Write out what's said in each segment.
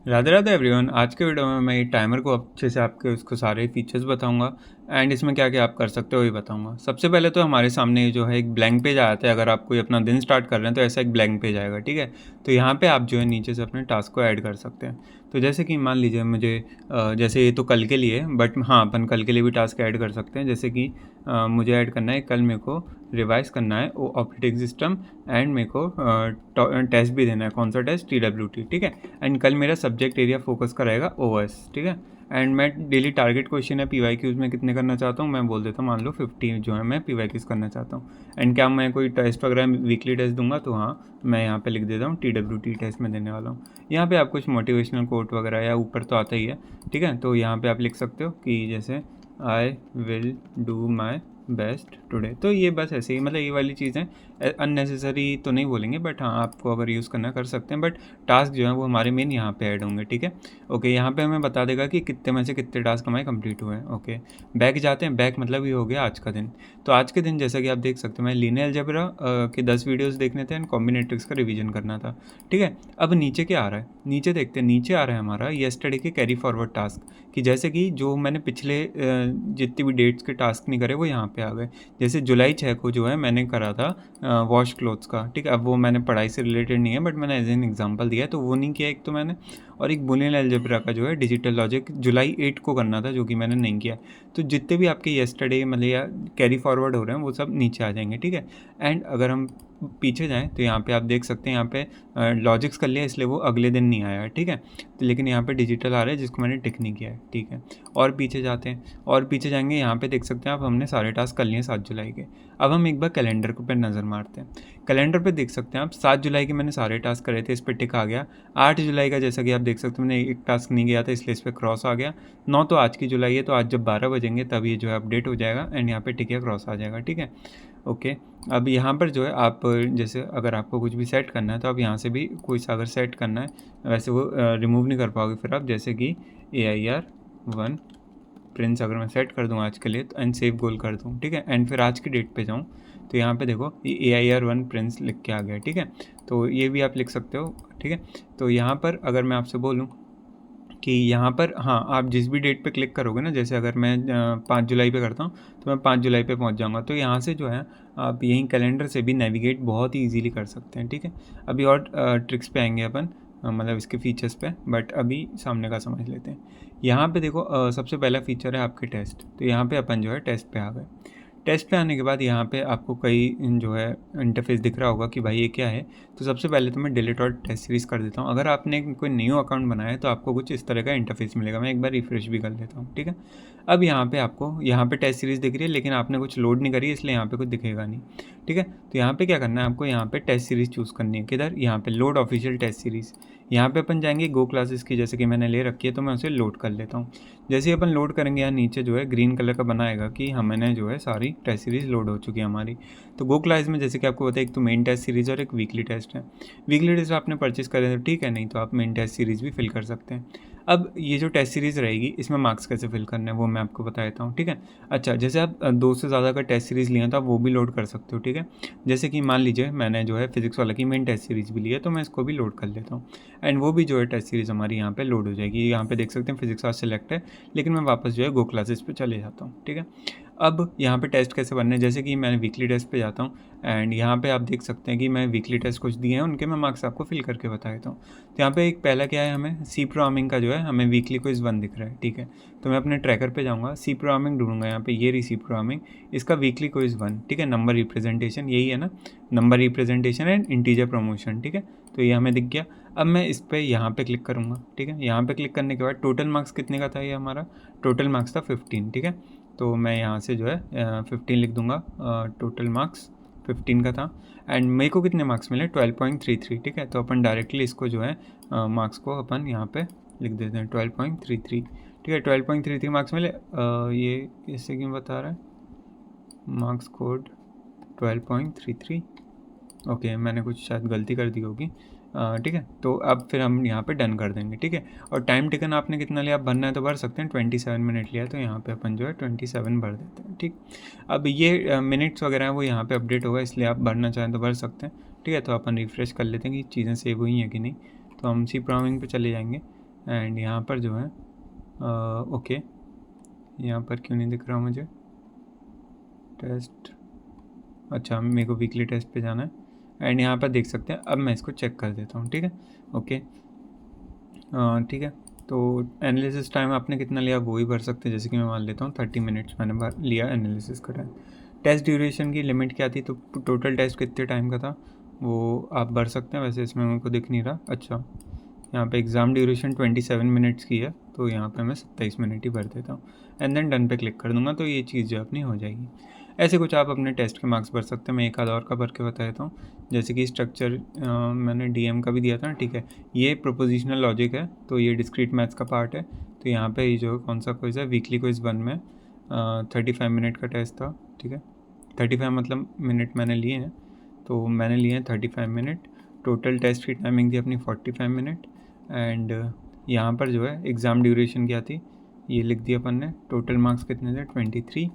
Radhe Radhe everyone. आज के video में मैं ये टाइमर को अच्छे से आपके उसको सारे फीचर्स बताऊंगा एंड इसमें क्या क्या आप कर सकते हो ये बताऊंगा। सबसे पहले तो हमारे सामने जो है एक ब्लैंक पेज आया था। अगर आप कोई अपना दिन स्टार्ट कर रहे हैं तो ऐसा एक ब्लैंक पेज आएगा, ठीक है। तो यहाँ पे आप जो है नीचे से अपने टास्क को ऐड कर सकते हैं। तो जैसे कि मान लीजिए मुझे जैसे ये तो कल के लिए है, बट हाँ अपन कल के लिए भी टास्क ऐड कर सकते हैं। जैसे कि मुझे ऐड करना है, कल मेरे को रिवाइज करना है वो ऑपरेटिंग सिस्टम एंड मेरे को टेस्ट भी देना है। कौन सा टेस्ट? TWT, ठीक है। एंड कल मेरा सब्जेक्ट एरिया फोकस का रहेगा OS, ठीक है। एंड मैं डेली टारगेट क्वेश्चन है PYQs में कितने करना चाहता हूँ, मैं बोल देता हूँ मान लो 50 जो है मैं PYQs करना चाहता हूँ। एंड क्या मैं कोई टेस्ट वगैरह वीकली टेस्ट दूंगा? तो हाँ, मैं यहाँ पे लिख देता हूँ TWT टेस्ट में देने वाला हूँ। यहाँ पे आप कुछ मोटिवेशनल कोट वगैरह या ऊपर तो आता ही है, ठीक है। तो यहाँ पे आप लिख सकते हो कि जैसे I will do my best today. तो ये बस ऐसे ही, मतलब ये वाली चीज़ें अननेसेसरी तो नहीं बोलेंगे, बट हाँ आपको अगर यूज़ करना कर सकते हैं। बट टास्क जो है वो हमारे मेन यहाँ पे ऐड होंगे, ठीक है। ओके, यहाँ पे हमें बता देगा कि कितने में से कितने टास्क हमारे कंप्लीट हुए हैं। ओके, बैक जाते हैं। बैक मतलब ये हो गया आज का दिन। तो आज के दिन जैसा कि आप देख सकते हो, मैं लीनियर अलजेब्रा के 10 वीडियोज़ देखने थे एंड कॉम्बिनेट्रिक्स का रिविजन करना था, ठीक है। अब नीचे क्या आ रहा है, नीचे देखते हैं। नीचे आ रहा है हमारा येस्टरडे के कैरी फॉरवर्ड टास्क, कि जैसे कि जो मैंने पिछले जितनी भी डेट्स के टास्क नहीं करे वो यहाँ पे आ गए। जैसे जुलाई 6 को जो है मैंने करा था वॉश क्लोथ्स का, ठीक है। अब वो मैंने पढ़ाई से रिलेटेड नहीं है, बट मैंने एज एन एग्जांपल दिया है, तो वो नहीं किया एक तो मैंने। और एक बुलियन अलजेब्रा का जो है डिजिटल लॉजिक जुलाई 8 को करना था, जो कि मैंने नहीं किया। तो जितने भी आपके येस्टरडे मतलब या कैरी फॉरवर्ड हो रहे हैं वो सब नीचे आ जाएंगे, ठीक है। एंड अगर हम पीछे जाएँ तो यहाँ पे आप देख सकते हैं, यहाँ पे लॉजिक्स कर लिया इसलिए वो अगले दिन नहीं आया है, ठीक है। तो लेकिन यहाँ पे डिजिटल आ रहा है जिसको मैंने टिक नहीं किया है, ठीक है। और पीछे जाते हैं, और पीछे जाएंगे, यहाँ पे देख सकते हैं आप हमने सारे टास्क कर लिए 7 जुलाई के। अब हम एक बार कैलेंडर पे नज़र मारते हैं। कैलेंडर पे देख सकते हैं आप 7 जुलाई के मैंने सारे टास्क करे थे, इस पर टिक आ गया। 8 जुलाई का जैसा कि आप देख सकते हो मैंने एक टास्क नहीं किया था इसलिए इस पर क्रॉस आ गया। 9 तो आज की जुलाई है, तो आज जब 12 बजेंगे तब ये जो है अपडेट हो जाएगा एंड यहाँ पे टिक या क्रॉस आ जाएगा, ठीक है। ओके, अब यहाँ पर जो है आप जैसे अगर आपको कुछ भी सेट करना है तो आप यहाँ से भी कोई सा अगर सेट करना है, वैसे वो रिमूव नहीं कर पाओगे फिर आप। जैसे कि AIR1 प्रिंस अगर मैं सेट कर दूँ आज के लिए तो एंड सेव गोल कर दूँ, ठीक है। एंड फिर आज की डेट पे जाऊँ तो यहाँ पे देखो AIR1 प्रिंस लिख के आ गया, ठीक है। तो ये भी आप लिख सकते हो, ठीक है। तो यहाँ पर अगर मैं आपसे बोलूँ कि यहाँ पर हाँ, आप जिस भी डेट पे क्लिक करोगे ना, जैसे अगर मैं 5 जुलाई पे करता हूँ तो मैं 5 जुलाई पे पहुँच जाऊँगा। तो यहाँ से जो है आप यहीं कैलेंडर से भी नेविगेट बहुत ही इजीली कर सकते हैं, ठीक है। अभी और ट्रिक्स पे आएंगे अपन, मतलब इसके फीचर्स पे, बट अभी सामने का समझ लेते हैं। यहाँ पे देखो सबसे पहला फीचर है आपके टेस्ट। तो यहाँ पे अपन जो है टेस्ट पे आ गए। टेस्ट पे आने के बाद यहाँ पे आपको कई जो है इंटरफेस दिख रहा होगा कि भाई ये क्या है। तो सबसे पहले तो मैं डिलीट और टेस्ट सीरीज़ कर देता हूँ। अगर आपने कोई न्यू अकाउंट बनाया है तो आपको कुछ इस तरह का इंटरफेस मिलेगा। मैं एक बार रिफ्रेश भी कर लेता हूँ, ठीक है। अब यहाँ पे आपको यहाँ पे टेस्ट सीरीज़ दिख रही है, लेकिन आपने कुछ लोड नहीं करी है इसलिए यहाँ पे कुछ दिखेगा नहीं, ठीक है। तो यहाँ पे क्या करना है आपको, यहाँ पे टेस्ट सीरीज़ चूज़ करनी है। किधर? यहाँ पे लोड ऑफिशियल टेस्ट सीरीज़। यहाँ पे अपन जाएंगे गो क्लासेस की, जैसे कि मैंने ले रखी है तो मैं उसे लोड कर लेता हूँ। जैसे ही अपन लोड करेंगे यहाँ नीचे जो है ग्रीन कलर का बनाएगा कि हमने जो है सारी टेस्ट सीरीज़ लोड हो चुकी है हमारी। तो गो क्लास में जैसे कि आपको पता है एक तो मेन टेस्ट सीरीज़ और एक वीकली टेस्ट है। वीकली टेस्ट आपने परचेस करे तो ठीक है, नहीं तो आप मेन टेस्ट सीरीज़ भी फिल कर सकते हैं। अब ये जो टेस्ट सीरीज़ रहेगी इसमें मार्क्स कैसे फिल करने हैं वो मैं आपको बता देता हूँ, ठीक है। अच्छा, जैसे आप 2 से ज़्यादा का टेस्ट सीरीज़ लिया तो आप वो भी लोड कर सकते हो, ठीक है। जैसे कि मान लीजिए मैंने जो है फिजिक्स वाला की मेन टेस्ट सीरीज़ भी ली है तो मैं इसको भी लोड कर लेता हूँ एंड वो भी जो है टेस्ट सीरीज़ हमारी यहाँ पे लोड हो जाएगी। यहाँ पे देख सकते हैं फिजिक्स आज सेलेक्ट है, लेकिन मैं वापस जो है गो क्लासेस पे चले जाता हूँ, ठीक है। अब यहाँ पे टेस्ट कैसे बनने, जैसे कि मैं वीकली टेस्ट पे जाता हूँ एंड यहाँ पे आप देख सकते हैं कि मैं वीकली टेस्ट कुछ दिए हैं उनके मैं मार्क्स आपको फिल करके बता देता हूँ। तो यहाँ पे एक पहला क्या है, हमें सी प्रोग्रामिंग का जो है हमें वीकली क्विज 1 दिख रहा है, ठीक है। तो मैं अपने ट्रैकर पे जाऊँगा, सी प्रोग्रामिंग ढूंढूंगा, यहाँ पे ये रही सी प्रोग्रामिंग, इसका वीकली क्विज 1, ठीक है। नंबर रिप्रेजेंटेशन यही है ना, number representation and integer promotion, ठीक है। तो ये हमें दिख गया। अब मैं इस पर यहाँ पे क्लिक करूँगा, ठीक है। यहाँ पे क्लिक करने के बाद टोटल मार्क्स कितने का था, ये हमारा टोटल मार्क्स था 15, ठीक है। तो मैं यहाँ से जो है 15 लिख दूँगा, टोटल मार्क्स 15 का था एंड मेरे को कितने मार्क्स मिले 12.33, ठीक है। तो अपन डायरेक्टली इसको जो है मार्क्स को अपन यहाँ पे लिख देते हैं 12.33, ठीक है। 12.33 मार्क्स मिले। ये इससे क्यों बता रहा है मार्क्स कोड 12.33? ओके, मैंने कुछ शायद गलती कर दी होगी, ठीक है। तो अब फिर हम यहाँ पे डन कर देंगे, ठीक है। और टाइम टेकन आपने कितना लिया, आप भरना है तो भर सकते हैं। 27 मिनट लिया तो यहाँ पे अपन जो है 27 भर देते हैं, ठीक। अब ये मिनट्स वगैरह है वो यहाँ पे अपडेट होगा, इसलिए आप भरना चाहें तो भर सकते हैं, ठीक है। तो अपन रिफ्रेश कर लेते हैं कि चीज़ें सेव हुई हैं कि नहीं। तो हम सी प्रोग्रामिंग पे चले जाएंगे एंड यहाँ पर जो है ओके, यहाँ पर क्यों नहीं दिख रहा मुझे टेस्ट, अच्छा मेरे को वीकली टेस्ट पे जाना है एंड यहाँ पर देख सकते हैं। अब मैं इसको चेक कर देता हूँ, ठीक है, ओके ठीक है। तो एनालिसिस टाइम आपने कितना लिया वो ही भर सकते हैं, जैसे कि मैं मान लेता हूँ 30 मिनट्स मैंने भर लिया एनालिसिस का टाइम। टेस्ट ड्यूरेशन की लिमिट क्या थी, तो टोटल टेस्ट कितने टाइम का था वो आप भर सकते हैं, वैसे इसमें मेरे को दिख नहीं रहा। अच्छा यहाँ पे एग्ज़ाम ड्यूरेशन 27 मिनट्स की है, तो यहाँ पे मैं 27 मिनट ही भर देता हूँ एंड देन डन पे क्लिक कर दूँगा, तो ये चीज़ जो अपनी हो जाएगी। ऐसे कुछ आप अपने टेस्ट के मार्क्स भर सकते हैं। मैं एक आध और का भर के बता देता हूँ, जैसे कि स्ट्रक्चर मैंने डीएम का भी दिया था ना, ठीक है, ये प्रोपोजिशनल लॉजिक है, तो ये डिस्क्रीट मैथ्स का पार्ट है। तो यहाँ पे ये जो कौन सा क्विज़ है, वीकली क्विज़ 1 में 35 मिनट का टेस्ट था, ठीक है, 35 मतलब मिनट मैंने लिए हैं, तो मैंने लिए हैं 35 मिनट। टोटल टेस्ट की टाइमिंग थी अपनी 45 मिनट एंड यहाँ पर जो है एग्ज़ाम ड्यूरेशन क्या थी ये लिख दिया अपन ने। टोटल मार्क्स कितने थे 23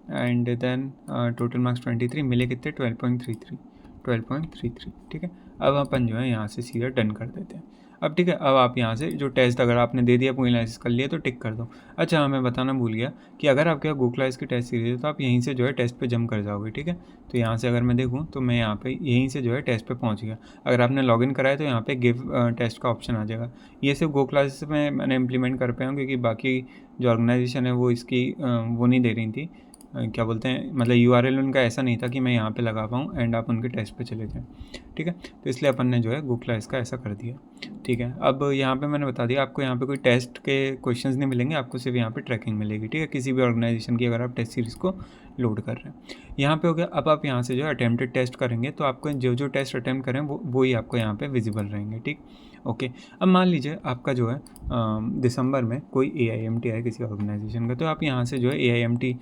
एंड देन टोटल मार्क्स 23 मिले कितने 12.33, ठीक है। अब अपन जो है यहाँ से सीधा डन कर देते हैं। अब ठीक है, अब आप यहाँ से जो टेस्ट अगर आपने दे दिया पूरी एनालिसिस कर लिया तो टिक कर दो। अच्छा हाँ, मैं बताना भूल गया कि अगर आपके यहाँ गूगल की टेस्ट सीरीज है तो आप यहीं से जो है टेस्ट पे जंप कर जाओगे, ठीक है। तो यहाँ से अगर मैं देखूँ तो मैं यहाँ पे यहीं से जो है टेस्ट पे पहुँच गया। अगर आपने लॉगिन कराया तो यहाँ पे गिव टेस्ट का ऑप्शन आ जाएगा। ये सिर्फ गो क्लासेस में मैंने इम्प्लीमेंट कर पाया हूँ, क्योंकि बाकी जो ऑर्गेनाइजेशन है वो इसकी वो नहीं दे रही थी, क्या बोलते हैं, मतलब यूआरएल उनका ऐसा नहीं था कि मैं यहाँ पे लगा पाऊँ एंड आप उनके टेस्ट पे चले जाएँ, ठीक है। तो इसलिए अपन ने जो है गूगल इसका ऐसा कर दिया, ठीक है। अब यहाँ पे मैंने बता दिया आपको, यहाँ पे कोई टेस्ट के क्वेश्चंस नहीं मिलेंगे आपको, सिर्फ यहाँ पे ट्रैकिंग मिलेगी, ठीक है, किसी भी ऑर्गेनाइजेशन की अगर आप टेस्ट सीरीज़ को लोड कर रहे हैं। यहाँ पे हो गया। अब आप यहाँ से जो है अटेम्प्टेड टेस्ट करेंगे तो आपको जो टेस्ट अटैम्प्ट करें वो ही आपको यहाँ पे विजिबल रहेंगे, ठीक, ओके। अब मान लीजिए आपका जो है दिसंबर में कोई AIMT है किसी ऑर्गेनाइजेशन का, तो आप यहाँ से जो है AIMT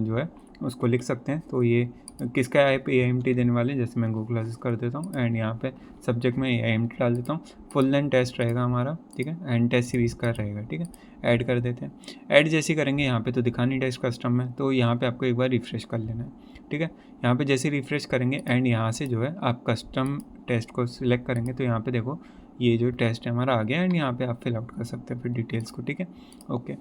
जो है उसको लिख सकते हैं। तो ये किसका ऐप AIMT देने वाले, जैसे मैं गूगल क्लासेस कर देता हूँ एंड यहाँ पे सब्जेक्ट में AIMT डाल देता हूँ। फुल लेंथ टेस्ट रहेगा हमारा, ठीक है, एंड टेस्ट सीरीज़ का रहेगा, ठीक है। ऐड कर देते हैं। ऐड जैसे करेंगे यहाँ पे तो दिखानी टेस्ट कस्टम में, तो यहाँ पे आपको एक बार रिफ्रेश कर लेना है, ठीक है। यहाँ पे जैसे रिफ्रेश करेंगे एंड यहाँ से जो है आप कस्टम टेस्ट को सिलेक्ट करेंगे, तो यहाँ पे देखो ये जो टेस्ट है हमारा आ गया एंड यहाँ पे आप फिल आउट कर सकते हैं फिर डिटेल्स को, ठीक है, ओके।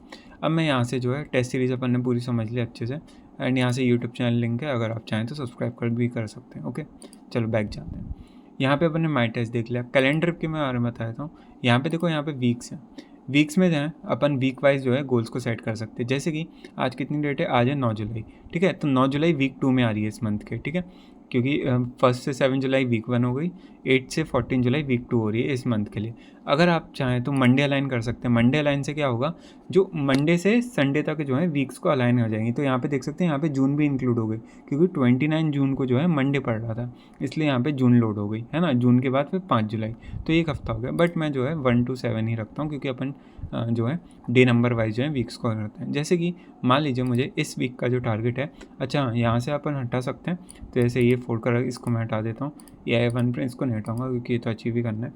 अब मैं यहाँ से जो है टेस्ट सीरीज़ अपन ने पूरी समझ ली अच्छे से एंड यहाँ से यूट्यूब चैनल लिंक है, अगर आप चाहें तो सब्सक्राइब कर भी कर सकते हैं, ओके। चलो बैक जाते हैं। यहाँ पे अपन ने माई टेस्ट देख लिया। कैलेंडर के मैं बारे में बता देता हूँ। यहाँ पे देखो, यहाँ पे वीक्स हैं, वीक्स में जो है अपन वीक वाइज जो है गोल्स को सेट कर सकते हैं। जैसे कि आज कितनी डेट है, आज है 9 जुलाई, ठीक है। तो 9 जुलाई वीक 2 में आ रही है इस मंथ के, ठीक है, क्योंकि 1 से 7 जुलाई वीक 1 हो गई, 8 से 14 जुलाई वीक 2 हो रही है इस मंथ के लिए। अगर आप चाहें तो मंडे अलाइन कर सकते हैं। मंडे अलाइन से क्या होगा, जो मंडे से संडे तक जो है वीक्स को अलाइन हो जाएंगी। तो यहाँ पे देख सकते हैं, यहाँ पे जून भी इंक्लूड हो गई, क्योंकि 29 जून को जो है मंडे पड़ रहा था, इसलिए यहाँ पे जून लोड हो गई, है ना। जून के बाद फिर 5 जुलाई, तो एक हफ्ता हो गया। बट मैं जो है 1 to 7 ही रखता हूँ, क्योंकि अपन जो है डे नंबर वाइज जो है वीक्स को करते हैं। जैसे कि मान लीजिए मुझे इस वीक का जो टारगेट है, अच्छा यहाँ से अपन हटा सकते हैं। तो जैसे ये फोल्ड कर, इसको मैं हटा देता हूँ, या A1 पर इसको नहीं हटाऊँगा क्योंकि ये तो अचीव ही करना है।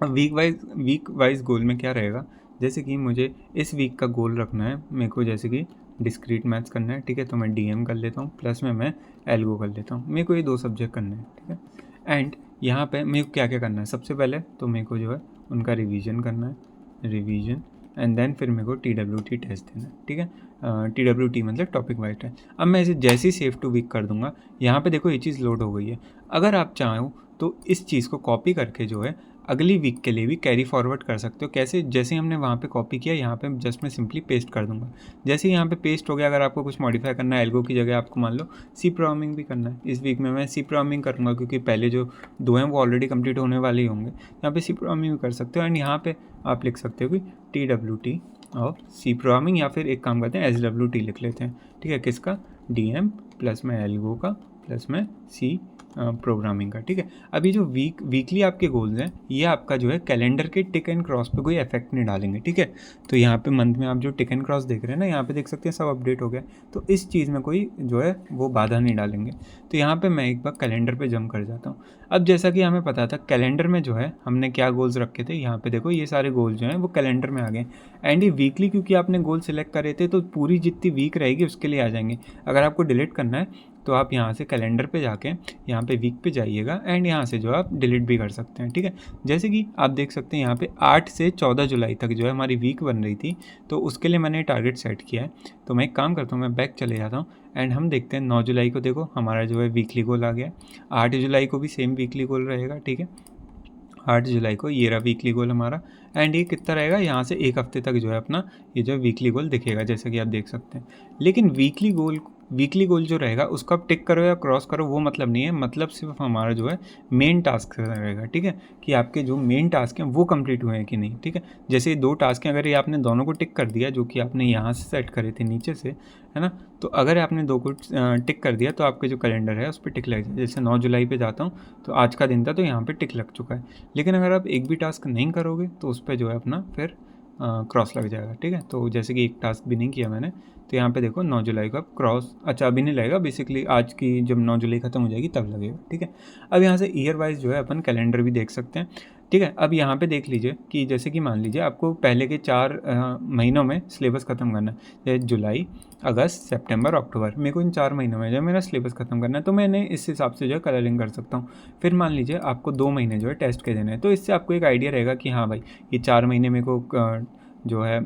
अब वीक वाइज गोल में क्या रहेगा, जैसे कि मुझे इस वीक का गोल रखना है मेरे को, जैसे कि डिस्क्रीट मैथ्स करना है, ठीक है। तो मैं DM कर लेता हूँ, प्लस में मैं एल्गो कर लेता हूँ। मेरे को ये 2 सब्जेक्ट करने हैं, ठीक है। एंड यहाँ पे मेरे को क्या क्या करना है, सबसे पहले तो मेरे को जो है उनका रिवीजन करना है, रिवीजन, एंड देन फिर मेरे को TWT टेस्ट देना है, ठीक है। TWT मतलब टॉपिक वाइज टेस्ट। अब मैं इसे जैसे ही सेव टू वीक कर दूंगा, यहाँ पे देखो ये चीज़ लोड हो गई है। अगर आप चाहो तो इस चीज़ को कॉपी करके जो है अगली वीक के लिए भी कैरी फॉरवर्ड कर सकते हो। कैसे, जैसे हमने वहाँ पे कॉपी किया, यहाँ पे जस्ट मैं सिंपली पेस्ट कर दूंगा। जैसे ही यहाँ पे पेस्ट हो गया, अगर आपको कुछ मॉडिफाई करना है, एल्गो की जगह आपको मान लो सी प्रोग्रामिंग भी करना है, इस वीक में मैं सी प्रोग्रामिंग करूँगा, क्योंकि पहले जो 2 हैं वो ऑलरेडी कंप्लीट होने वाले ही होंगे। यहाँ पे सी प्रोग्रामिंग भी कर सकते हो एंड यहाँ पे आप लिख सकते हो कि TWT और सी प्रोग्रामिंग, या फिर एक काम करते हैं SWT लिख लेते हैं, ठीक है। किसका, DM प्लस में एल्गो का प्लस में सी प्रोग्रामिंग का, ठीक है। अभी जो वीकली आपके गोल्स हैं, ये आपका जो है कैलेंडर के टिक एंड क्रॉस पे कोई इफेक्ट नहीं डालेंगे, ठीक है। तो यहाँ पे मंथ में आप जो टिक एंड क्रॉस देख रहे हैं ना, यहाँ पे देख सकते हैं सब अपडेट हो गया, तो इस चीज़ में कोई जो है वो बाधा नहीं डालेंगे। तो यहाँ पे मैं एक बार कैलेंडर पे जंप कर जाता हूँ। अब जैसा कि हमें पता था कैलेंडर में जो है हमने क्या गोल्स रखे थे, यहाँ पे देखो ये सारे गोल्स जो हैं वो कैलेंडर में आ गए। एंड ये वीकली क्योंकि आपने गोल सेलेक्ट करे थे, तो पूरी जितनी वीक रहेगी उसके लिए आ जाएंगे। अगर आपको डिलीट करना है तो आप यहाँ से कैलेंडर पे जाके यहाँ पे वीक पे जाइएगा एंड यहाँ से जो आप डिलीट भी कर सकते हैं, ठीक है। जैसे कि आप देख सकते हैं यहाँ पे 8 से 14 जुलाई तक जो है हमारी वीक बन रही थी, तो उसके लिए मैंने टारगेट सेट किया है। तो मैं एक काम करता हूँ, मैं बैक चले जाता हूँ एंड हम देखते हैं 9 जुलाई को देखो हमारा जो है वीकली गोल आ गया। 8 जुलाई को भी सेम वीकली गोल रहेगा, ठीक है। 8 जुलाई को ये रहा वीकली गोल हमारा एंड ये कितना रहेगा, यहाँ से एक हफ्ते तक जो है अपना ये जो वीकली गोल दिखेगा, जैसे कि आप देख सकते हैं। लेकिन वीकली गोल जो रहेगा उसको आप टिक करो या क्रॉस करो वो मतलब नहीं है, मतलब सिर्फ हमारा जो है मेन टास्क रहेगा, ठीक है, कि आपके जो मेन टास्क हैं वो कंप्लीट हुए हैं कि नहीं, ठीक है। जैसे 2 टास्क हैं, अगर ये आपने दोनों को टिक कर दिया जो कि आपने यहाँ से सेट करे थे नीचे से, है ना, तो अगर आपने 2 को टिक कर दिया तो आपके जो कैलेंडर है उस पर टिक लग जाए। जैसे 9 जुलाई पे जाता हूँ तो आज का दिन था तो यहाँ पे टिक लग चुका है। लेकिन अगर आप एक भी टास्क नहीं करोगे तो उस पर जो है अपना फिर क्रॉस लग जाएगा, ठीक है। तो जैसे कि एक टास्क भी नहीं किया मैंने, तो यहाँ पे देखो 9 जुलाई का क्रॉस, अच्छा अभी नहीं लगेगा, बेसिकली आज की जब 9 जुलाई ख़त्म हो जाएगी तब लगेगा, ठीक है। अब यहाँ से ईयर वाइज जो है अपन कैलेंडर भी देख सकते हैं, ठीक है। अब यहाँ पे देख लीजिए कि जैसे कि मान लीजिए आपको पहले के 4 महीनों में सिलेबस ख़त्म करना है, जैसे जुलाई, अगस्त, सितंबर, अक्टूबर, मेरे को इन 4 महीनों में जो है मेरा सिलेबस ख़त्म करना है, तो मैंने इस हिसाब से जो है कलरिंग कर सकता हूँ। फिर मान लीजिए आपको 2 महीने जो है टेस्ट के देने हैं, तो इससे आपको एक आइडिया रहेगा कि हाँ भाई ये 4 महीने मेरे को जो है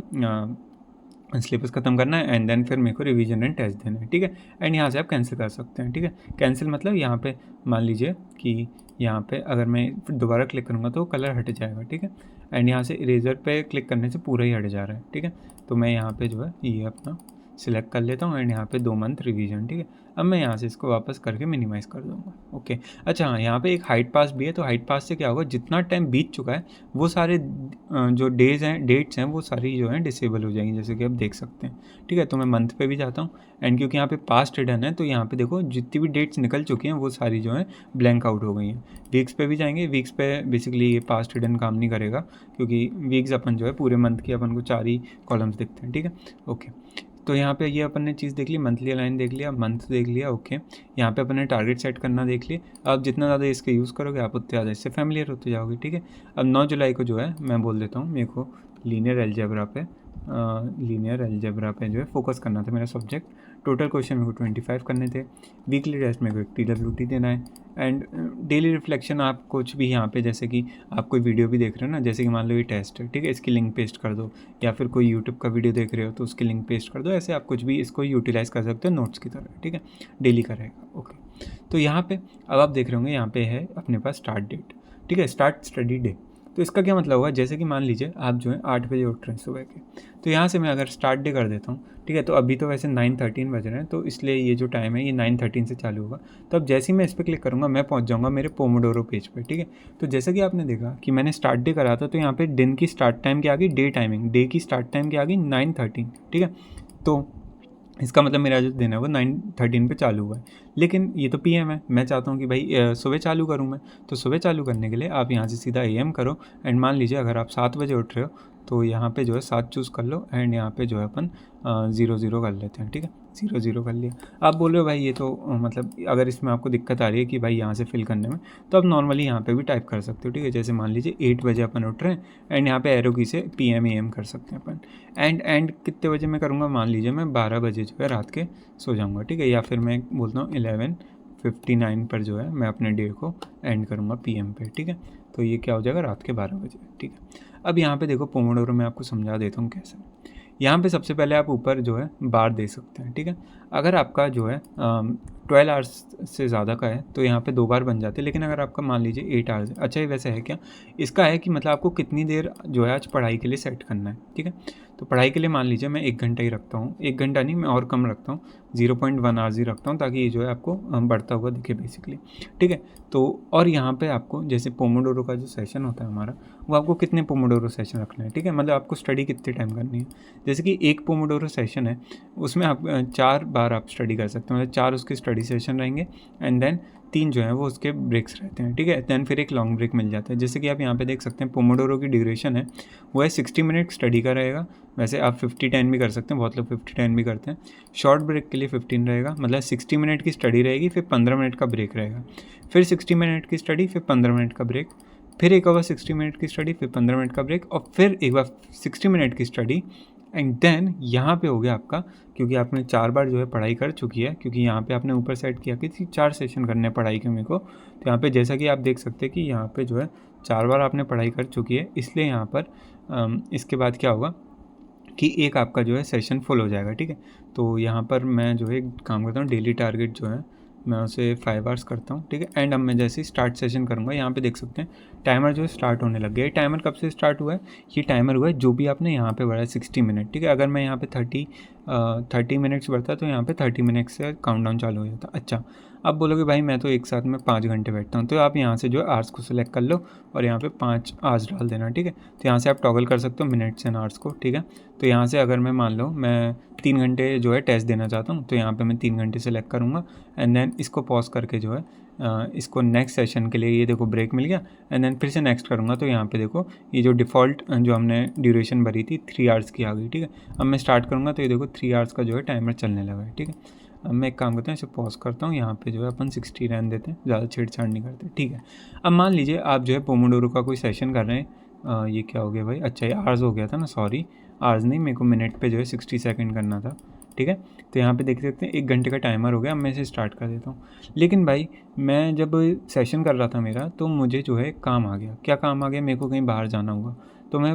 सिलेबस ख़त्म करना है एंड देन फिर मेरे को रिवीजन एंड टेस्ट देना है, ठीक है। एंड यहाँ से आप कैंसिल कर सकते हैं, ठीक है। कैंसिल मतलब यहाँ पे मान लीजिए कि यहाँ पे अगर मैं दोबारा क्लिक करूँगा तो कलर हट जाएगा, ठीक है। एंड यहाँ से इरेजर पे क्लिक करने से पूरा ही हट जा रहा है, ठीक है। तो मैं यहाँ पे जो है ये अपना सिलेक्ट कर लेता हूँ एंड यहाँ पे 2 मंथ रिवीजन, ठीक है। अब मैं यहाँ से इसको वापस करके मिनिमाइज़ कर दूँगा, ओके। अच्छा हाँ, यहाँ पे एक हाइट पास भी है, तो हाइट पास से क्या होगा, जितना टाइम बीत चुका है वो सारे जो डेट्स हैं वो सारी जो हैं डिसेबल हो जाएंगी, जैसे कि आप देख सकते हैं, ठीक है। तो मैं मंथ पे भी जाता हूँ एंड क्योंकि यहाँ पे पास्ट हिडन है तो यहाँ पे देखो जितनी भी डेट्स निकल चुकी हैं वो सारी जो हैं ब्लैंक आउट हो गई हैं। वीक्स पे भी जाएंगे, वीक्स पे बेसिकली ये पास्ट हिडन काम नहीं करेगा क्योंकि वीक्स अपन जो है पूरे मंथ की अपन को 4 ही कॉलम्स दिखते हैं, ठीक है, ओके। तो यहाँ पे ये अपन ने चीज़ देख ली, मंथली अलाइन देख लिया, मंथ देख लिया, ओके। यहाँ पे अपन ने टारगेट सेट करना देख लिया। आप जितना ज़्यादा इसके यूज़ करोगे आप उतने ज़्यादा इससे फैमिलियर होते जाओगे, ठीक है। अब 9 जुलाई को जो है मैं बोल देता हूँ मेरे को लीनियर अलजेब्रा पे जो है फोकस करना था मेरा सब्जेक्ट। टोटल क्वेश्चन मेरे को 25 करने थे। वीकली टेस्ट मेरे को एक TWT देना है एंड डेली रिफ्लेक्शन आप कुछ भी यहाँ पे, जैसे कि आप कोई वीडियो भी देख रहे हो ना, जैसे कि मान लो ये टेस्ट है, ठीक है, इसकी लिंक पेस्ट कर दो, या फिर कोई यूट्यूब का वीडियो देख रहे हो तो उसकी लिंक पेस्ट कर दो। ऐसे आप कुछ भी इसको यूटिलाइज़ कर सकते हो नोट्स की तरह, ठीक है, डेली का रहेगा, ओके। तो यहाँ पे अब आप देख रहे होंगे यहाँ पे है अपने पास स्टार्ट डेट, ठीक है, स्टार्ट स्टडी डे। तो इसका क्या मतलब हुआ, जैसे कि मान लीजिए आप जो है 8 बजे उठ रहे हैं सुबह के, तो यहाँ से मैं अगर स्टार्ट डे कर देता हूँ, ठीक है, तो अभी तो वैसे 9:13 बज रहे हैं, तो इसलिए ये जो टाइम है ये 9:13 से चालू होगा। तो अब जैसे ही मैं इस पर क्लिक करूँगा मैं पहुँच जाऊँगा मेरे पोमोडोरो पेज पर, ठीक है। तो जैसा कि आपने देखा कि मैंने स्टार्ट डे करा था, तो यहाँ पे दिन की स्टार्ट टाइम क्या आ गई, डे टाइमिंग, डे की स्टार्ट टाइम क्या आ गई 9:13, ठीक है। तो इसका मतलब मेरा जो दिन है वो 9:13 पे चालू हुआ है। लेकिन ये तो PM है, मैं चाहता हूँ कि भाई सुबह चालू करूँ मैं, तो सुबह चालू करने के लिए आप यहाँ से सीधा AM करो एंड मान लीजिए अगर आप 7 बजे उठ रहे हो तो यहाँ पे जो है 7 चूज़ कर लो एंड यहाँ पे जो है अपन 0 कर लेते हैं, ठीक है, 0 कर लिया। आप बोल रहे हो भाई ये तो मतलब अगर इसमें आपको दिक्कत आ रही है कि भाई यहाँ से फिल करने में, तो आप नॉर्मली यहाँ पे भी टाइप कर सकते हो, ठीक है। जैसे मान लीजिए 8 बजे अपन उठ रहे हैं एंड यहाँ पे एरो की से PM AM कर सकते हैं अपन। एंड कितने बजे मैं करूँगा, मान लीजिए मैं 12 बजे जो है रात के सो जाऊँगा, ठीक है, या फिर मैं बोलता हूँ 11:59 पर जो है मैं अपने डे को एंड करूँगा PM पे, ठीक है। तो ये क्या हो जाएगा, रात के 12 बजे, ठीक है। अब यहाँ पे देखो पोमोडोरो मैं आपको समझा देता हूँ कैसे। यहाँ पे सबसे पहले आप ऊपर जो है बार दे सकते हैं, ठीक है। अगर आपका जो है 12 आवर्स से ज़्यादा का है तो यहाँ पे 2 बार बन जाते हैं, लेकिन अगर आपका मान लीजिए 8 आवर्स है, अच्छा ये वैसे है क्या, इसका है कि मतलब आपको कितनी देर जो है आज पढ़ाई के लिए सेट करना है, ठीक है। तो पढ़ाई के लिए मान लीजिए मैं 1 घंटा ही रखता हूँ, 1 घंटा नहीं मैं और कम रखता हूँ, 0.1 आवर्स ही रखता हूँ ताकि ये जो है आपको बढ़ता हुआ दिखे बेसिकली, ठीक है। तो और यहाँ पे आपको जैसे पोमोडोरो का जो सेशन होता है हमारा, वो आपको कितने पोमोडोरो सेशन रखना है, ठीक है, मतलब आपको स्टडी कितने टाइम करनी है। जैसे कि एक पोमोडोरो सेशन है उसमें आप 4 बार आप स्टडी कर सकते हो, मतलब 4 उसके स्टडी सेशन रहेंगे एंड देन 3 जो है वो उसके ब्रेक्स रहते हैं, ठीक है। देन फिर एक लॉन्ग ब्रेक मिल जाता है। जैसे कि आप यहाँ पे देख सकते हैं पोमोडोरो की ड्यूरेशन है वो है 60 मिनट स्टडी का रहेगा। वैसे आप 50-10 भी कर सकते हैं, बहुत लोग 50-10 भी करते हैं। शॉर्ट ब्रेक के लिए 15 रहेगा, मतलब 60 मिनट की स्टडी रहेगी, फिर 15 मिनट का ब्रेक रहेगा, फिर 60 मिनट की स्टडी, फिर 15 मिनट का ब्रेक, फिर एक बार 60 मिनट की स्टडी, फिर 15 मिनट का ब्रेक, और फिर एक बार 60 मिनट की स्टडी एंड देन यहाँ पे हो गया आपका, क्योंकि आपने 4 बार जो है पढ़ाई कर चुकी है, क्योंकि यहाँ पे आपने ऊपर सेट किया कि 4 सेशन करने हैं पढ़ाई के मेरे को, तो यहाँ पे जैसा कि आप देख सकते हैं कि यहाँ पे जो है 4 बार आपने पढ़ाई कर चुकी है, इसलिए यहाँ पर इसके बाद क्या होगा कि एक आपका जो है सेशन फुल हो जाएगा, ठीक है। तो यहाँ पर मैं जो है एक काम करता हूँ, डेली टारगेट जो है मैं उसे 5 आवर्स करता हूँ, ठीक है। एंड अब मैं जैसे ही स्टार्ट सेशन करूँगा, यहाँ पे देख सकते हैं टाइमर जो है स्टार्ट होने लग गया है। टाइमर कब से स्टार्ट हुआ है? ये टाइमर हुआ है जो भी आपने यहाँ पे बढ़ाया 60 मिनट, ठीक है। अगर मैं यहाँ पे 30 मिनट्स बढ़ता तो यहाँ पे 30 मिनट से काउंटडाउन चालू हो जाता। अच्छा, अब बोलोगे भाई मैं तो एक साथ में 5 घंटे बैठता हूँ, तो आप यहाँ से जो है आवर्स को सिलेक्ट कर लो और यहाँ पे 5 आवर्स डाल देना, ठीक है। तो यहाँ से आप टॉगल कर सकते हो मिनट्स एंड आवर्स को, ठीक है। तो यहाँ से अगर मैं मान लो मैं 3 घंटे जो है टेस्ट देना चाहता हूँ, तो यहाँ पे मैं 3 घंटे सेलेक्ट करूँगा एंड देन इसको पॉज करके जो है इसको नेक्स्ट सेशन के लिए, ये देखो ब्रेक मिल गया, एंड देन फिर से नेक्स्ट करूँगा। तो यहाँ पे देखो ये जो डिफ़ॉल्ट जो हमने ड्यूरेशन भरी थी 3 आवर्स की आ गई, ठीक है। अब मैं स्टार्ट करूँगा तो ये देखो 3 आवर्स का जो है टाइमर चलने लगा है, ठीक है। अब मैं एक काम करता हूँ, इसे पॉज करता हूँ, यहाँ पे जो है अपन 60 रहने देते हैं, ज़्यादा छेड़छाड़ नहीं करते, ठीक है। अब मान लीजिए आप जो है पोमोडोरो का कोई सेशन कर रहे हैं, ये क्या हो गया भाई, अच्छा ये आवर्स हो गया था ना, सॉरी आवर्स नहीं, मेरे को मिनट पे जो है 60 सेकंड करना था, ठीक है। तो यहाँ पे देख सकते हैं 1 घंटे का टाइमर हो गया। अब मैं इसे स्टार्ट कर देता हूँ। लेकिन भाई मैं जब सेशन कर रहा था मेरा, तो मुझे जो है काम आ गया। क्या काम आ गया? मेरे को कहीं बाहर जाना होगा, तो मैं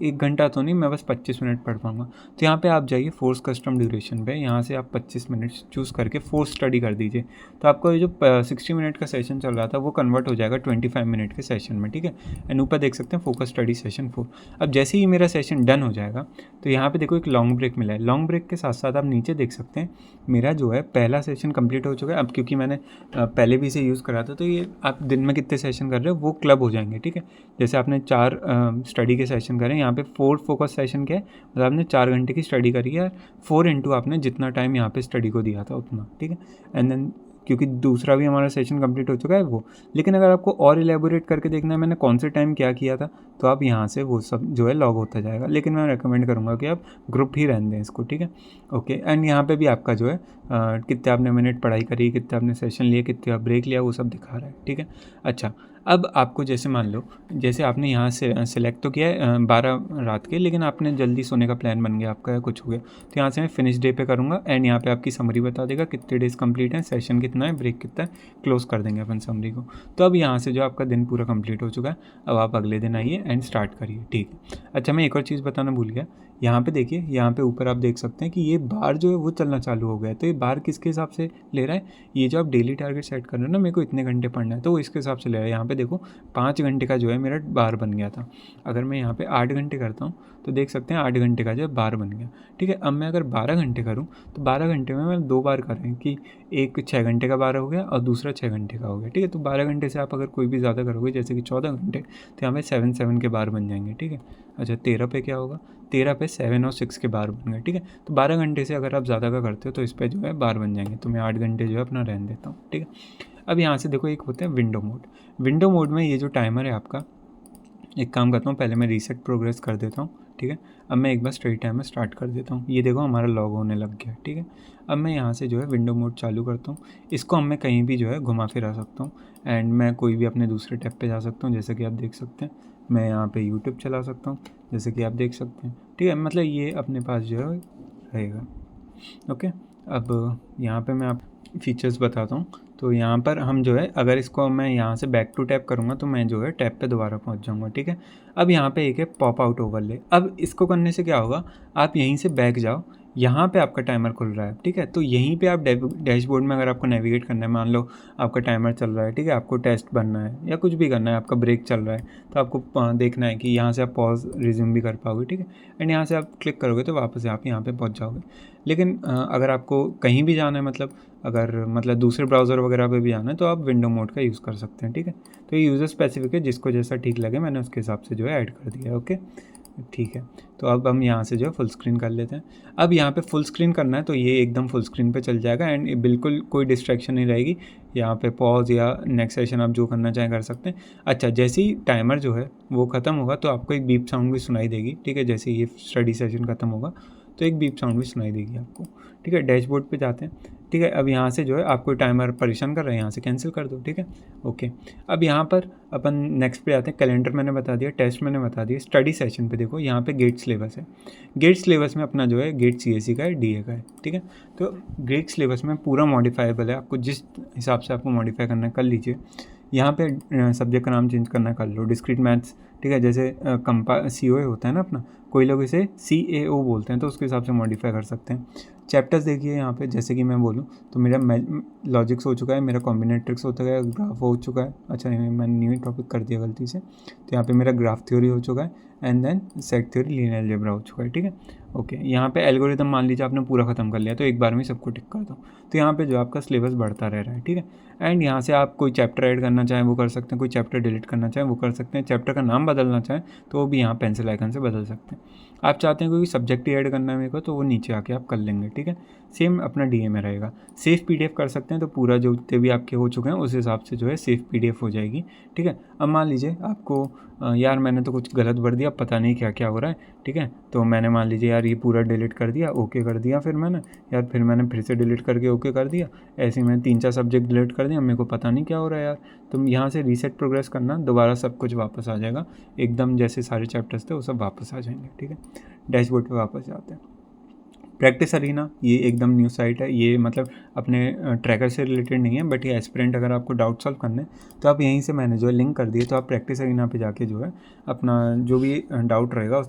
1 घंटा तो नहीं, मैं बस 25 मिनट पढ़ पाऊँगा। तो यहाँ पे आप जाइए फोर्स कस्टम ड्यूरेशन पे, यहाँ से आप 25 मिनट चूज़ करके फोर्स स्टडी कर दीजिए। तो आपका ये जो 60 मिनट का सेशन चल रहा था वो कन्वर्ट हो जाएगा 25 मिनट के सेशन में, ठीक है। एंड ऊपर देख सकते हैं फोकस स्टडी सेशन 4। अब जैसे ही मेरा सेशन डन हो जाएगा, तो यहाँ पे देखो एक लॉन्ग ब्रेक मिला है। लॉन्ग ब्रेक के साथ साथ आप नीचे देख सकते हैं मेरा जो है पहला सेशन कंप्लीट हो चुका है। अब क्योंकि मैंने पहले भी इसे यूज़ करा था, तो ये आप दिन में कितने सेशन कर रहे हो वो क्लब हो जाएंगे, ठीक है। जैसे आपने 4 स्टडी के सेशन करें, यहाँ पे 4 फोकस सेशन के, मतलब आपने 4 घंटे की स्टडी करी है, 4 इंटू आपने जितना टाइम यहाँ पे स्टडी को दिया था उतना, ठीक है। एंड देन क्योंकि दूसरा भी हमारा सेशन कंप्लीट हो चुका है वो, लेकिन अगर आपको और इलेबोरेट करके देखना है मैंने कौन से टाइम क्या किया था, तो आप यहाँ से वो सब जो है लॉग होता जाएगा। लेकिन मैं रेकमेंड करूँगा कि आप ग्रुप ही रहने दें इसको, ठीक है। ओके, एंड यहाँ पे भी आपका जो है कितने आपने मिनट पढ़ाई करी, कितने आपने सेशन लिए, कितने आप ब्रेक लिया, वो सब दिखा रहा है, ठीक है। अच्छा, अब आपको जैसे मान लो, जैसे आपने यहाँ से सिलेक्ट तो किया है 12 रात के, लेकिन आपने जल्दी सोने का प्लान बन गया आपका या कुछ हो गया, तो यहाँ से मैं फिनिश डे पे करूँगा एंड यहाँ पे आपकी समरी बता देगा कितने डेज कंप्लीट है, सेशन कितना है, ब्रेक कितना है, क्लोज कर देंगे अपन समरी को। तो अब यहाँ से जो आपका दिन पूरा कंप्लीट हो चुका है। अब आप अगले दिन आइए एंड स्टार्ट करिए, ठीक है। अच्छा, मैं एक और चीज़ बताना भूल गया, यहाँ पे देखिए, यहाँ पे ऊपर आप देख सकते हैं कि ये बार जो है वो चलना चालू हो गया है। तो ये बार किसके हिसाब से ले रहा है? ये जो आप डेली टारगेट सेट कर रहे हो ना, मेरे को इतने घंटे पढ़ना है, तो वो इसके हिसाब से ले रहा है। यहाँ पे देखो 5 घंटे का जो है मेरा बार बन गया था। अगर मैं यहाँ पे 8 घंटे करता हूँ तो देख सकते हैं 8 घंटे का जो है बार बन गया, ठीक है। अब मैं अगर 12 घंटे करूँ तो 12 घंटे में मैं 2 बार कर रहे हैं कि एक 6 घंटे का बार हो गया और दूसरा 6 घंटे का हो गया, ठीक है। तो 12 घंटे से आप अगर कोई भी ज़्यादा करोगे, जैसे कि 14 घंटे, तो यहाँ पे 7 के बार बन जाएंगे, ठीक है। अच्छा, 13 पे क्या होगा? 13 पे 7 और 6 के बार बन गए, ठीक है। तो 12 घंटे से अगर आप ज़्यादा का करते हो तो इस पर जो है बार बन जाएंगे। तो मैं 8 घंटे जो है अपना रहने देता हूँ, ठीक है। अब यहाँ से देखो एक होता है विंडो मोड। विंडो मोड में ये जो टाइमर है आपका, एक काम करता हूँ, पहले मैं रीसेट प्रोग्रेस कर देता हूँ, ठीक है। अब मैं एक बार स्ट्रेट टाइमर स्टार्ट कर देता हूँ। ये देखो हमारा लॉग होने लग गया, ठीक है। अब मैं यहाँ से जो है विंडो मोड चालू करता हूँ। इसको हम मैं कहीं भी जो है घुमा फिरा सकता हूँ एंड मैं कोई भी अपने दूसरे टैब पे जा सकता हूँ, जैसे कि आप देख सकते हैं। मैं यहाँ पे यूट्यूब चला सकता हूँ, जैसे कि आप देख सकते हैं, ठीक है। मतलब ये अपने पास जो है रहेगा, ओके। अब यहाँ पे मैं आप फीचर्स बताता हूँ। तो यहाँ पर हम जो है, अगर इसको मैं यहाँ से बैक टू टैप करूँगा तो मैं जो है टैब पे दोबारा पहुँच जाऊँगा, ठीक है। अब यहाँ पे एक है पॉप आउट ओवरले। अब इसको करने से क्या होगा, आप यहीं से बैक जाओ, यहाँ पे आपका टाइमर खुल रहा है, ठीक है। तो यहीं पे आप डैशबोर्ड में अगर आपको नेविगेट करना है, मान लो आपका टाइमर चल रहा है, ठीक है, आपको टेस्ट बनना है या कुछ भी करना है, आपका ब्रेक चल रहा है, तो आपको देखना है कि यहाँ से आप पॉज रिज्यूम भी कर पाओगे, ठीक है। एंड यहाँ से आप क्लिक करोगे तो वापस आप यहाँ पे पहुँच जाओगे। लेकिन अगर आपको कहीं भी जाना है, मतलब दूसरे ब्राउज़र वगैरह पे भी जाना है, तो आप विंडो मोड का यूज़ कर सकते हैं, ठीक है। तो ये यूज़र स्पेसिफिक है, जिसको जैसा ठीक लगे मैंने उसके हिसाब से जो है ऐड कर दिया है, ओके, ठीक है। तो अब हम यहाँ से जो है फुल स्क्रीन कर लेते हैं। अब यहाँ पे फुल स्क्रीन करना है तो ये एकदम फुल स्क्रीन पे चल जाएगा एंड बिल्कुल कोई डिस्ट्रैक्शन नहीं रहेगी। यहाँ पे पॉज या नेक्स्ट सेशन आप जो करना चाहें कर सकते हैं। अच्छा, जैसे ही टाइमर जो है वो ख़त्म होगा तो आपको एक बीप साउंड भी सुनाई देगी, ठीक है। जैसे ये स्टडी सेशन ख़त्म होगा तो एक बीप साउंड भी सुनाई देगी आपको, ठीक है। डैशबोर्ड पे जाते हैं ठीक है। अब यहाँ से जो है आपको टाइमर परेशान कर रहा है, यहाँ से कैंसिल कर दो, ठीक है। ओके, अब यहाँ पर अपन नेक्स्ट पे आते हैं। कैलेंडर मैंने बता दिया, टेस्ट मैंने बता दिया। स्टडी सेशन पे देखो यहाँ पे गेट सिलेबस है। गेट सिलेबस में अपना जो है गेट CSE का है, DA का है, ठीक है। तो गेट सिलेबस में पूरा मॉडिफाइबल है, आपको जिस हिसाब से आपको मॉडिफाई करना है कर लीजिए। यहाँ पे सब्जेक्ट का नाम चेंज करना कर लो। डिस्क्रीट मैथ्स, ठीक है, जैसे COA होता है ना अपना, कोई लोग इसे CAO बोलते हैं, तो उसके हिसाब से मॉडिफाई कर सकते हैं। चैप्टर्स देखिए यहाँ पे, जैसे कि मैं बोलूँ तो मेरा लॉजिक्स हो चुका है, मेरा कॉम्बिनेट्रिक्स होता है, ग्राफ हो चुका है। अच्छा, मैंने न्यू टॉपिक कर दिया गलती से, तो यहाँ पे मेरा ग्राफ थ्योरी हो चुका है, and then set theory, linear algebra हो चुका है, ठीक है। ओके, यहाँ पे एल्गोरिदम मान लीजिए आपने पूरा खत्म कर लिया, तो एक बार में सबको टिक कर दो, तो यहाँ पे जो आपका सिलेबस बढ़ता रह रहा है, ठीक है। एंड यहाँ से आप कोई चैप्टर ऐड करना चाहें वो कर सकते हैं, कोई चैप्टर डिलीट करना चाहें वो कर सकते हैं, चैप्टर का नाम बदलना चाहें तो वो भी यहाँ पेंसिल आइकन से बदल सकते हैं। आप चाहते हैं कोई सब्जेक्ट ही ऐड करना है मेरे को, तो वो नीचे आके आप कर लेंगे, ठीक है। सेम अपना DA में रहेगा। सेव PDF कर सकते हैं, तो पूरा जो जितने भी आपके हो चुके हैं उस हिसाब से जो है सेव PDF हो जाएगी, ठीक है। अब मान लीजिए आपको यार मैंने तो कुछ गलत भर दिया, पता नहीं क्या क्या हो रहा है, ठीक है। तो मैंने मान लीजिए यार ये पूरा डिलीट कर दिया, ओके कर दिया, फिर मैंने फिर से डिलीट करके ओके कर दिया। ऐसे ही मैंने 3-4 सब्जेक्ट डिलीट कर दिया, मेरे को पता नहीं क्या हो रहा है यार। तो यहाँ से रीसेट प्रोग्रेस करना, दोबारा सब कुछ वापस आ जाएगा एकदम, जैसे सारे चैप्टर्स थे वो सब वापस आ जाएंगे, ठीक है। डैशबोर्ड पे वापस जाते हैं। प्रैक्टिस अरीना, ये एकदम न्यू साइट है, ये मतलब अपने ट्रैकर से रिलेटेड नहीं है, बट ये एस्पिरेंट अगर आपको डाउट सॉल्व करने तो आप यहीं से मैंने जो है लिंक कर दिए, तो आप प्रैक्टिस अरीना पे जाके जो है अपना जो भी डाउट रहेगा,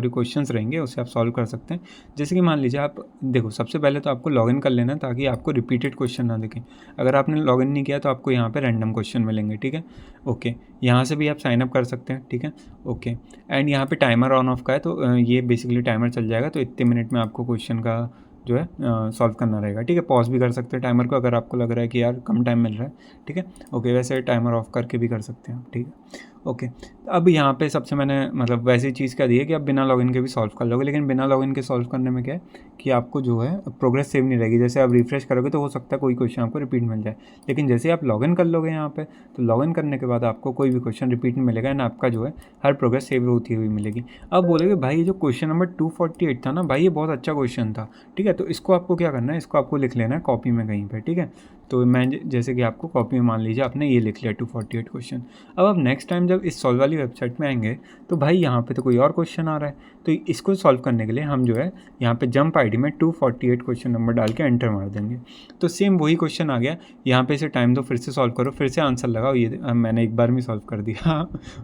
क्वेश्चंस रहेंगे उससे आप सॉल्व कर सकते हैं। जैसे कि मान लीजिए आप देखो, सबसे पहले तो आपको लॉगिन कर लेना ताकि आपको रिपीटेड क्वेश्चन ना दिखें। अगर आपने लॉगिन नहीं किया तो आपको यहाँ पर रैंडम क्वेश्चन मिलेंगे, ठीक है। ओके, यहाँ से भी आप साइन अप कर सकते हैं, ठीक है। ओके, एंड यहाँ पे टाइमर ऑन ऑफ का है, तो ये बेसिकली टाइमर चल जाएगा, तो इतने मिनट में आपको क्वेश्चन का जो है सॉल्व करना रहेगा, ठीक है। पॉज भी कर सकते हैं टाइमर को अगर आपको लग रहा है कि यार कम टाइम मिल रहा है, ठीक है। ओके, वैसे टाइमर ऑफ करके भी कर सकते हैं आप, ठीक है। ओके, अब यहाँ पे सबसे मैंने मतलब वैसी चीज़ क्या दी है कि आप बिना लॉगिन के भी सॉल्व कर लोगे, लेकिन बिना लॉगिन के सॉल्व करने में क्या है कि आपको जो है प्रोग्रेस सेव नहीं रहेगी। जैसे आप रिफ्रेश करोगे तो हो सकता है कोई क्वेश्चन आपको रिपीट मिल जाए, लेकिन जैसे आप लॉगिन कर लोगे यहाँ पे, तो लॉगिन करने के बाद आपको कोई भी क्वेश्चन रिपीट नहीं मिलेगा, एंड आपका जो है हर प्रोग्रेस सेव होती हुई मिलेगी। अब बोलेगे भाई ये जो क्वेश्चन नंबर 248 था ना भाई, ये बहुत अच्छा क्वेश्चन था, ठीक है। तो इसको आपको क्या करना है, इसको आपको लिख लेना है कॉपी में कहीं पर, ठीक है। तो मैं जैसे कि आपको कॉपी में मान लीजिए आपने ये लिख लिया 248 क्वेश्चन। अब आप नेक्स्ट टाइम जब इस सॉल्व वाली वेबसाइट में आएंगे तो भाई यहाँ पे तो कोई और क्वेश्चन आ रहा है, तो इसको सॉल्व करने के लिए हम जो है यहाँ पे जंप आईडी में 248 क्वेश्चन नंबर डाल के एंटर मार देंगे, तो सेम वही क्वेश्चन आ गया। यहाँ पे इसे टाइम दो, फिर से सॉल्व करो, फिर से आंसर लगाओ, ये मैंने एक बार में सॉल्व कर दिया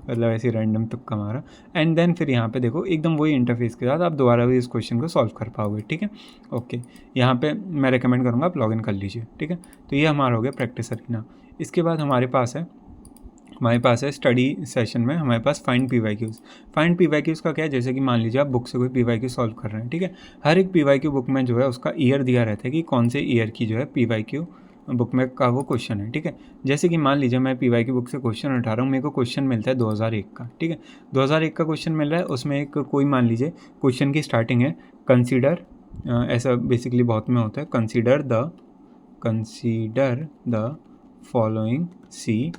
मतलब ऐसे रैंडम तुक्का मारा, एंड देन फिर यहाँ पे देखो एकदम वही इंटरफेस के साथ आप दोबारा भी इस क्वेश्चन को सॉल्व कर पाओगे, ठीक है। ओके, यहाँ पे मैं रिकमेंड करूँगा आप लॉगिन कर लीजिए, ठीक है। तो ये हमारा हो गया प्रैक्टिस अरीना। इसके बाद हमारे पास है स्टडी सेशन में हमारे पास फाइंड PYQs। फाइंड PYQs का क्या है, जैसे कि मान लीजिए आप बुक से कोई PYQ सॉल्व कर रहे हैं, ठीक है। हर एक PYQ बुक में जो है उसका ईयर दिया रहता है कि कौन से ईयर की जो है PYQ बुक में का वो क्वेश्चन है, ठीक है। जैसे कि मान लीजिए मैं PYQ बुक से क्वेश्चन उठा रहा हूँ, मेरे को क्वेश्चन मिलता है 2001 का, ठीक है। 2001 का क्वेश्चन मिल रहा है, उसमें एक कोई मान लीजिए क्वेश्चन की स्टार्टिंग है कंसीडर, ऐसा बेसिकली बहुत में होता है, consider the following C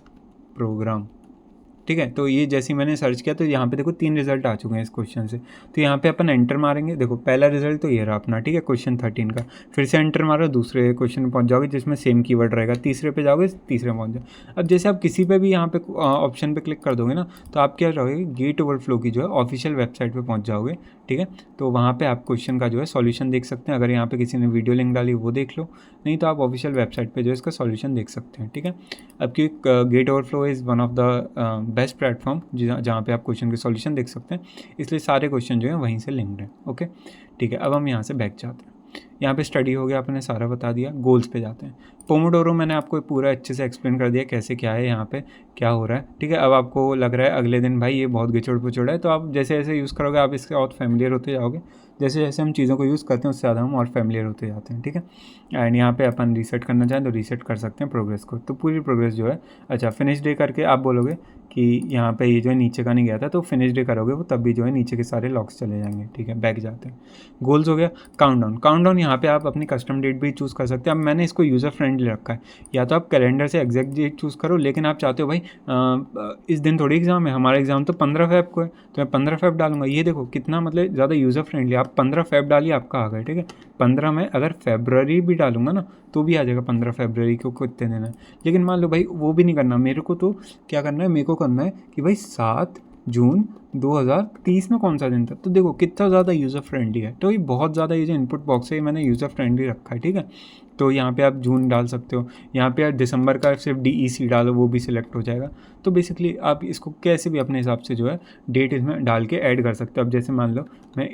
program, ठीक है। तो ये जैसे मैंने सर्च किया तो यहाँ पे देखो 3 रिजल्ट आ चुके हैं इस क्वेश्चन से, तो यहाँ पे अपन एंटर मारेंगे। देखो पहला रिजल्ट तो ये रहा अपना, ठीक है, क्वेश्चन 13 का। फिर से एंटर मारो, दूसरे क्वेश्चन में पहुँच जाओगे जिसमें सेम कीवर्ड रहेगा, तीसरे पे जाओगे, तीसरे में पहुँच जाओ। अब जैसे आप किसी पे भी यहाँ पे ऑप्शन पे क्लिक कर दोगे ना, तो आप क्या रहोगे, गेट ओवरफ्लो की जो है ऑफिशियल वेबसाइट पर पहुँच जाओगे, ठीक है। तो वहाँ पर आप क्वेश्चन का जो है सॉल्यूशन देख सकते हैं। अगर यहाँ पर किसी ने वीडियो लिंक डाली वो देख लो, नहीं तो आप ऑफिशियल वेबसाइट पर जो है इसका सॉल्यूशन देख सकते हैं, ठीक है। अब क्योंकि GATE Overflow is one of the best platform जहाँ पे आप क्वेश्चन के सॉल्यूशन देख सकते हैं, इसलिए सारे क्वेश्चन जो हैं वहीं से लिंक्ड हैं, ओके, ठीक है। अब हम यहाँ से बैक जाते हैं। यहाँ पे स्टडी हो गया, आपने सारा बता दिया। गोल्स पे जाते हैं। पोमोडोरो मैंने आपको पूरा अच्छे से एक्सप्लेन कर दिया कैसे क्या है, यहाँ पे क्या हो रहा है, ठीक है। अब आपको लग रहा है अगले दिन भाई ये बहुत गिचड़ पुचड़ है, तो आप जैसे जैसे यूज़ करोगे आप इससे और फैमिलियर होते जाओगे। जैसे जैसे हम चीज़ों को यूज़ करते हैं उससे ज़्यादा हम और फैमिलियर होते जाते हैं, ठीक है। एंड यहाँ पे अपन रीसेट करना चाहें तो रीसेट कर सकते हैं प्रोग्रेस को, तो पूरी प्रोग्रेस जो है, अच्छा फिनिश डे करके आप बोलोगे कि यहाँ पे ये जो है नीचे का नहीं गया था, तो फिनिश डे करोगे वो तब भी जो है नीचे के सारे लॉक्स चले जाएंगे, ठीक है। बैक जाते हैं। गोल्स हो गया। काउंटडाउन यहाँ पे आप अपनी कस्टम डेट भी चूज़ कर सकते हैं। अब मैंने इसको यूज़र फ्रेंडली रखा है, या तो आप कैलेंडर से एग्जैक्ट डेट चूज़ करो, लेकिन आप चाहते हो भाई इस दिन थोड़ी एग्ज़ाम है, हमारा एग्ज़ाम तो 15 फ़ेब को है, तो मैं 15 फ़ेब डालूंगा। ये देखो कितना मतलब ज़्यादा यूज़र फ्रेंडली। आप 15 फ़ेब डालिए, आपका आ गया, ठीक है। 15 में अगर फरवरी भी डालूंगा ना तो भी आ जाएगा 15 फरवरी को कितने दिन है। लेकिन मान लो भाई वो भी नहीं करना मेरे को, तो क्या करना है, मेरे को करना है कि भाई 7 जून 2030 में कौन सा दिन था। तो देखो कितना ज़्यादा यूज़र फ्रेंडली है। तो ये बहुत ज़्यादा, ये जो इनपुट बॉक्स है मैंने यूज़र फ्रेंडली रखा है, ठीक है। तो यहाँ पे आप जून डाल सकते हो, यहाँ पे आप दिसंबर का सिर्फ DEC डालो, वो भी सिलेक्ट हो जाएगा। तो बेसिकली आप इसको कैसे भी अपने हिसाब से जो है डेट इसमें डाल के ऐड कर सकते हो। अब जैसे मान लो मैं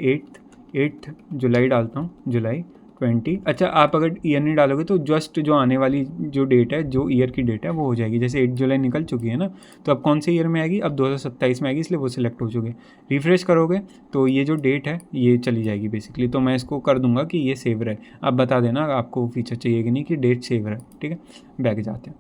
8 जुलाई डालता हूँ, जुलाई 20। अच्छा, आप अगर ईयर नहीं डालोगे तो जस्ट जो आने वाली जो डेट है, जो ईयर की डेट है वो हो जाएगी। जैसे 8 जुलाई निकल चुकी है ना, तो अब कौन से ईयर में आएगी, अब 2027 में आएगी, इसलिए वो सिलेक्ट हो चुके। रिफ्रेश करोगे तो ये जो डेट है ये चली जाएगी बेसिकली। तो मैं इसको कर दूंगा कि ये सेव रहे। आप बता देना आपको फीचर चाहिए कि नहीं, कि डेट सेव रहे, ठीक है। बैक जाते हैं,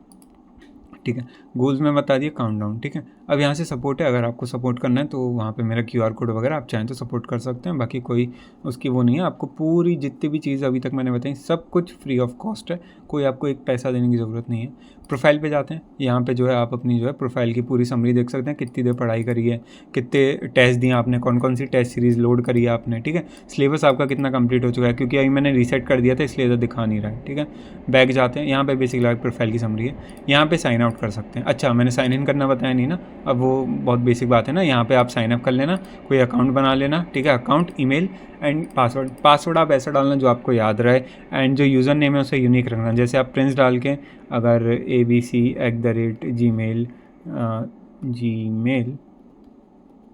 ठीक है। गोल्स में बता दिया, काउंटडाउन, ठीक है। अब यहाँ से सपोर्ट है, अगर आपको सपोर्ट करना है तो वहाँ पे मेरा QR कोड वगैरह आप चाहें तो सपोर्ट कर सकते हैं। बाकी कोई उसकी वो नहीं है। आपको पूरी जितनी भी चीज़ अभी तक मैंने बताई सब कुछ फ्री ऑफ कॉस्ट है, कोई आपको एक पैसा देने की ज़रूरत नहीं है। प्रोफाइल पे जाते हैं, यहाँ पे जो है आप अपनी जो है प्रोफाइल की पूरी समरी देख सकते हैं, कितनी देर पढ़ाई करी है, कितने टेस्ट दिए आपने, कौन कौन सी टेस्ट सीरीज़ लोड करी है आपने, ठीक है। सिलेबस आपका कितना कंप्लीट हो चुका है, क्योंकि अभी मैंने रीसेट कर दिया था इसलिए इधर दिखा नहीं रहा है, ठीक है। बैक जाते हैं, यहाँ पे बेसिकली प्रोफाइल की समरी है, यहाँ पे साइन आउट कर सकते हैं। अच्छा, मैंने साइन इन करना बताया नहीं ना, अब वो बहुत बेसिक बात है ना। यहाँ पे आप साइन अप कर लेना, कोई अकाउंट बना लेना, ठीक है। अकाउंट, ईमेल एंड पासवर्ड आप ऐसा डालना जो आपको याद रहे, एंड जो यूज़र नेम है उसे यूनिक रखना। जैसे आप प्रिंस डाल के अगर abc@gmail जीमेल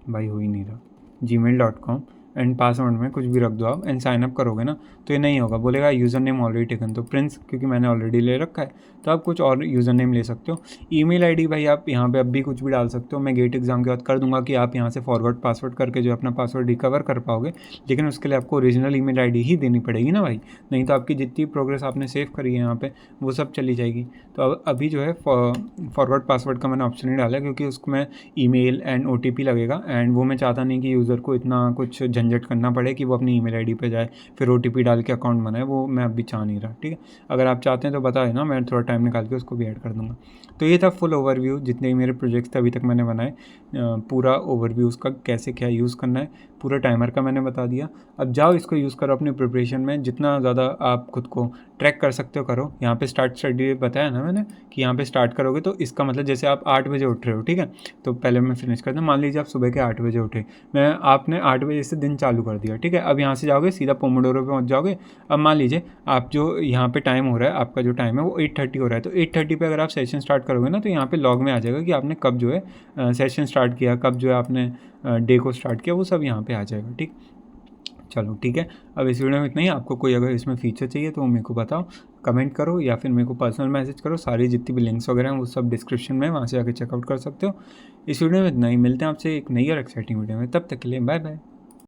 भाई हो ही नहीं रहा, gmail.com एंड पासवर्ड में कुछ भी रख दो आप, एंड साइन अप करोगे ना तो ये नहीं होगा, बोलेगा यूज़र नेम ऑलरेडी टेकन। तो प्रिंस क्योंकि मैंने ऑलरेडी ले रखा है तो आप कुछ और यूज़र नेम ले सकते हो। ईमेल आईडी भाई आप यहाँ पे अब भी कुछ भी डाल सकते हो। मैं गेट एग्जाम के बाद कर दूंगा कि आप यहाँ से फॉरवर्ड पासवर्ड करके जो अपना पासवर्ड रिकवर कर पाओगे, लेकिन उसके लिए आपको ओरिजिनल ईमेल आईडी ही देनी पड़ेगी ना भाई, नहीं तो आपकी जितनी प्रोग्रेस आपने सेव करी है यहाँ पे वो सब चली जाएगी। तो अब अभी जो है फॉरवर्ड पासवर्ड का मैंने ऑप्शन नहीं डाला, क्योंकि उसको मैं ईमेल एंड OTP लगेगा, एंड वो मैं चाहता नहीं कि यूज़र को इतना कुछ झंझट करना पड़े कि वो अपनी ईमेल आईडी पे जाए फिर OTP डाल के अकाउंट बनाए, वो मैं अभी चाह नहीं रहा, ठीक है। अगर आप चाहते हैं तो बता देना, मैं थोड़ा टाइम निकाल के उसको भी ऐड कर दूँगा। तो ये था फुल ओवरव्यू, जितने भी मेरे प्रोजेक्ट्स थे अभी तक मैंने बनाए, पूरा ओवरव्यू उसका कैसे क्या यूज़ करना है, पूरा टाइमर का मैंने बता दिया। अब जाओ इसको यूज़ करो अपनी प्रिपरेशन में, जितना ज़्यादा आप खुद को ट्रैक कर सकते हो करो। यहाँ पे स्टार्ट स्टडी बताया ना मैंने कि यहाँ पे स्टार्ट करोगे तो इसका मतलब जैसे आप 8 बजे उठ रहे हो, ठीक है। तो पहले मैं फिनिश करता हूँ। मान लीजिए आप सुबह के 8 बजे उठे, आपने 8 बजे से दिन चालू कर दिया, ठीक है। अब यहाँ से जाओगे सीधा पोमोडोरो पे पहुँच जाओगे। अब मान लीजिए आप जो यहाँ पे टाइम हो रहा है, आपका जो टाइम है वो 8:30 हो रहा है, तो 8:30 पे अगर आप सेशन स्टार्ट करोगे ना तो यहाँ पे लॉग में आ जाएगा कि आपने कब जो है सेशन स्टार्ट किया, कब जो है आपने डे को स्टार्ट किया, वो सब यहाँ पे आ जाएगा, ठीक। चलो ठीक है, अब इस वीडियो में इतना ही। आपको कोई अगर इसमें फीचर चाहिए तो मेरे को बताओ, कमेंट करो या फिर मेरे को पर्सनल मैसेज करो। सारी जितनी भी लिंक्स वगैरह हैं वो सब डिस्क्रिप्शन में, वहाँ से आके चेकआउट कर सकते हो। इस वीडियो में इतना ही, मिलते हैं आपसे एक नई और एक्साइटिंग वीडियो में, तब तक के लिए बाय बाय।